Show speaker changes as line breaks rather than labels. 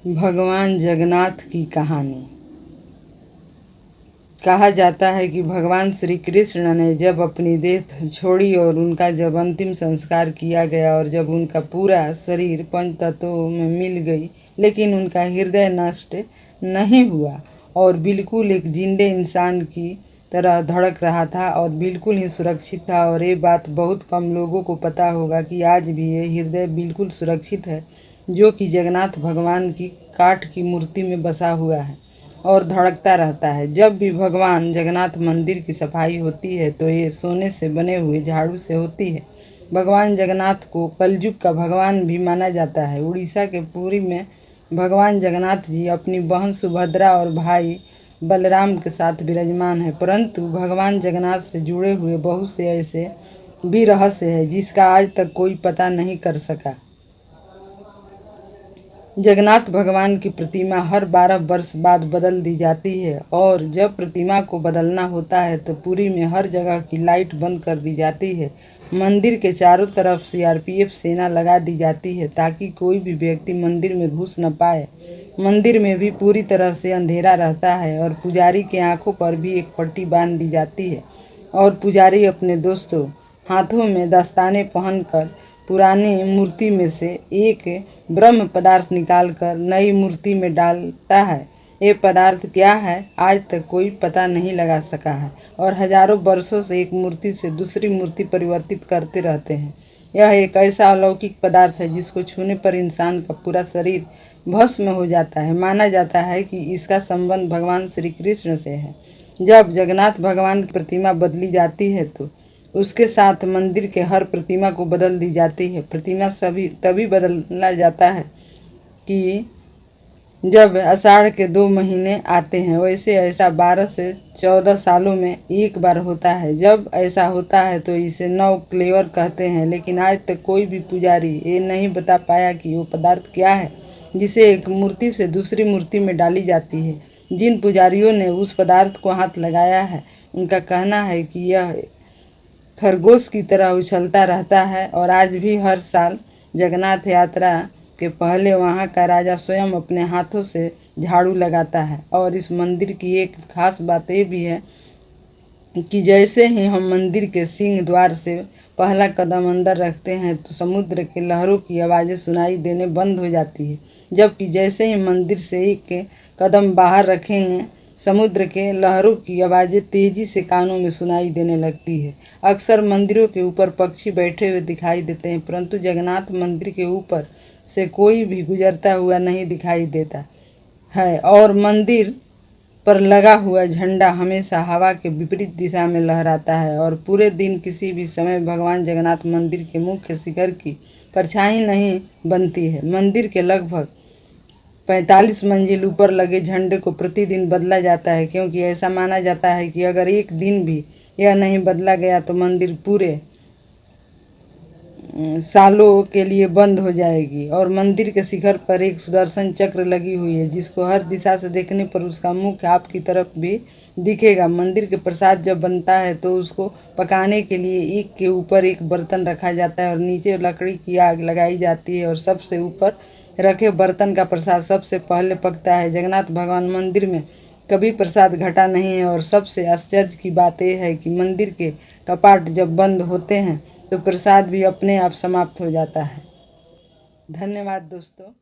भगवान जगन्नाथ की कहानी। कहा जाता है कि भगवान श्री कृष्ण ने जब अपनी देह छोड़ी और उनका जब अंतिम संस्कार किया गया और जब उनका पूरा शरीर पंच तत्वों में मिल गई, लेकिन उनका हृदय नष्ट नहीं हुआ और बिल्कुल एक जिंदे इंसान की तरह धड़क रहा था और बिल्कुल ही सुरक्षित था। और ये बात बहुत कम लोगों को पता होगा कि आज भी ये हृदय बिल्कुल सुरक्षित है, जो कि जगन्नाथ भगवान की काठ की मूर्ति में बसा हुआ है और धड़कता रहता है। जब भी भगवान जगन्नाथ मंदिर की सफाई होती है तो ये सोने से बने हुए झाड़ू से होती है। भगवान जगन्नाथ को कलयुग का भगवान भी माना जाता है। उड़ीसा के पुरी में भगवान जगन्नाथ जी अपनी बहन सुभद्रा और भाई बलराम के साथ विराजमान है, परंतु भगवान जगन्नाथ से जुड़े हुए बहुत से ऐसे भी रहस्य है जिसका आज तक कोई पता नहीं कर सका। जगन्नाथ भगवान की प्रतिमा हर 12 वर्ष बाद बदल दी जाती है और जब प्रतिमा को बदलना होता है तो पुरी में हर जगह की लाइट बंद कर दी जाती है। मंदिर के चारों तरफ सीआरपीएफ सेना लगा दी जाती है ताकि कोई भी व्यक्ति मंदिर में घुस न पाए। मंदिर में भी पूरी तरह से अंधेरा रहता है और पुजारी के आंखों पर भी एक पट्टी बांध दी जाती है और पुजारी अपने दोस्तों हाथों में दस्ताने पहनकर पुरानी मूर्ति में से एक ब्रह्म पदार्थ निकालकर नई मूर्ति में डालता है। ये पदार्थ क्या है आज तक कोई पता नहीं लगा सका है और हजारों वर्षों से एक मूर्ति से दूसरी मूर्ति परिवर्तित करते रहते हैं। यह एक ऐसा अलौकिक पदार्थ है जिसको छूने पर इंसान का पूरा शरीर भस्म हो जाता है। माना जाता है कि इसका संबंध भगवान श्री कृष्ण से है। जब जगन्नाथ भगवान की प्रतिमा बदली जाती है तो उसके साथ मंदिर के हर प्रतिमा को बदल दी जाती है। प्रतिमा सभी तभी बदला जाता है कि जब आषाढ़ के 2 महीने आते हैं। वैसे ऐसा 12 से 14 सालों में एक बार होता है। जब ऐसा होता है तो इसे नव क्लेवर कहते हैं, लेकिन आज तक कोई भी पुजारी ये नहीं बता पाया कि वो पदार्थ क्या है जिसे एक मूर्ति से दूसरी मूर्ति में डाली जाती है। जिन पुजारियों ने उस पदार्थ को हाथ लगाया है उनका कहना है कि यह खरगोश की तरह उछलता रहता है और आज भी हर साल जगन्नाथ यात्रा के पहले वहां का राजा स्वयं अपने हाथों से झाड़ू लगाता है। और इस मंदिर की एक खास बात ये भी है कि जैसे ही हम मंदिर के सिंह द्वार से पहला कदम अंदर रखते हैं तो समुद्र के लहरों की आवाज़ें सुनाई देने बंद हो जाती है, जबकि जैसे ही मंदिर से एक कदम बाहर रखेंगे समुद्र के लहरों की आवाज़ें तेजी से कानों में सुनाई देने लगती है। अक्सर मंदिरों के ऊपर पक्षी बैठे हुए दिखाई देते हैं, परंतु जगन्नाथ मंदिर के ऊपर से कोई भी गुजरता हुआ नहीं दिखाई देता है और मंदिर पर लगा हुआ झंडा हमेशा हवा के विपरीत दिशा में लहराता है और पूरे दिन किसी भी समय भगवान जगन्नाथ मंदिर के मुख्य शिखर की परछाई नहीं बनती है। मंदिर के लगभग 45 मंजिल ऊपर लगे झंडे को प्रतिदिन बदला जाता है, क्योंकि ऐसा माना जाता है कि अगर एक दिन भी यह नहीं बदला गया तो मंदिर पूरे सालों के लिए बंद हो जाएगी। और मंदिर के शिखर पर एक सुदर्शन चक्र लगी हुई है जिसको हर दिशा से देखने पर उसका मुख आपकी तरफ भी दिखेगा। मंदिर के प्रसाद जब बनता है तो उसको पकाने के लिए एक के ऊपर एक बर्तन रखा जाता है और नीचे लकड़ी की आग लगाई जाती है और सबसे ऊपर रखे बर्तन का प्रसाद सबसे पहले पकता है। जगन्नाथ भगवान मंदिर में कभी प्रसाद घटा नहीं है और सबसे आश्चर्य की बात यह है कि मंदिर के कपाट जब बंद होते हैं तो प्रसाद भी अपने आप समाप्त हो जाता है। धन्यवाद दोस्तों।